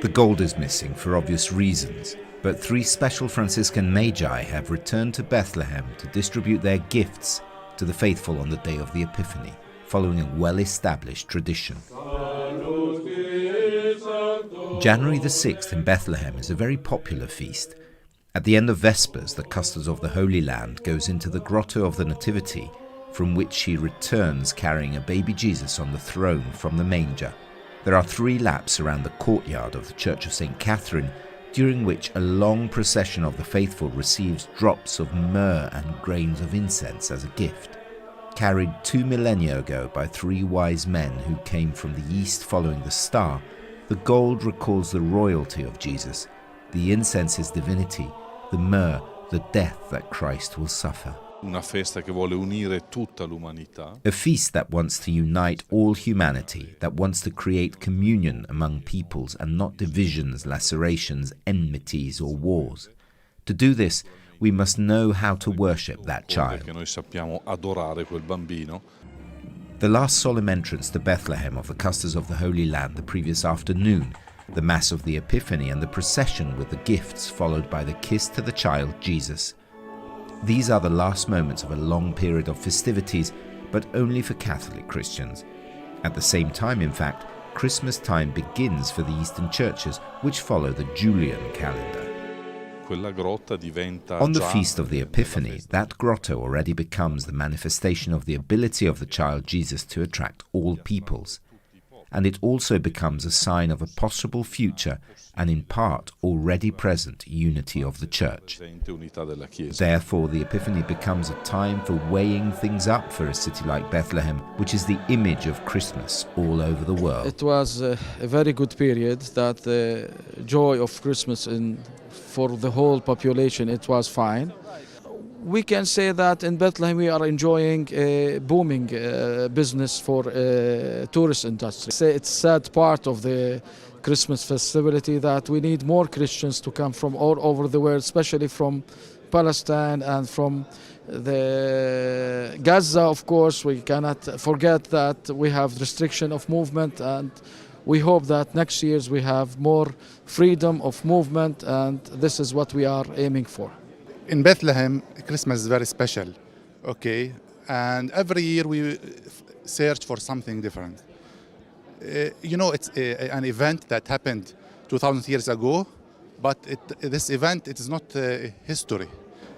The gold is missing for obvious reasons, but 3 special Franciscan magi have returned to Bethlehem to distribute their gifts to the faithful on the day of the Epiphany, following a well-established tradition. January the 6th in Bethlehem is a very popular feast. At the end of Vespers, the custard of the Holy Land goes into the grotto of the Nativity, from which he returns carrying a baby Jesus on the throne from the manger. There are 3 laps around the courtyard of the Church of St. Catherine, during which a long procession of the faithful receives drops of myrrh and grains of incense as a gift. Carried 2 millennia ago by 3 wise men who came from the east following the star, the gold recalls the royalty of Jesus, the incense his divinity, the myrrh the death that Christ will suffer. Una festa che vuole unire tutta l'umanità. A feast that wants to unite all humanity, that wants to create communion among peoples and not divisions, lacerations, enmities or wars. To do this, we must know how to worship that child. Perché noi sappiamo adorare quel bambino. The last solemn entrance to Bethlehem of the custards of the Holy Land the previous afternoon, the Mass of the Epiphany and the procession with the gifts followed by the kiss to the child Jesus. These are the last moments of a long period of festivities, but only for Catholic Christians. At the same time, in fact, Christmas time begins for the Eastern churches, which follow the Julian calendar. Quella grotta diventa On the Feast of the Epiphany, that grotto already becomes the manifestation of the ability of the child Jesus to attract all peoples. And it also becomes a sign of a possible future and in part already present unity of the Church. Therefore, the Epiphany becomes a time for weighing things up for a city like Bethlehem, which is the image of Christmas all over the world. It was a very good period, that the joy of Christmas for the whole population, it was fine. We can say that in Bethlehem we are enjoying a booming business for tourist industry. It's a sad part of the Christmas festivity that we need more Christians to come from all over the world, especially from Palestine and from the Gaza. Of course, we cannot forget that we have restriction of movement, and we hope that next year we have more freedom of movement, and this is what we are aiming for. In Bethlehem, Christmas is very special, okay? And every year we search for something different. It's an event that happened 2,000 years ago, but this event, it is not history.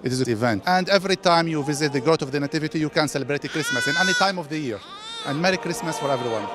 It is an event. And every time you visit the Grotto of the Nativity, you can celebrate Christmas in any time of the year. And Merry Christmas for everyone.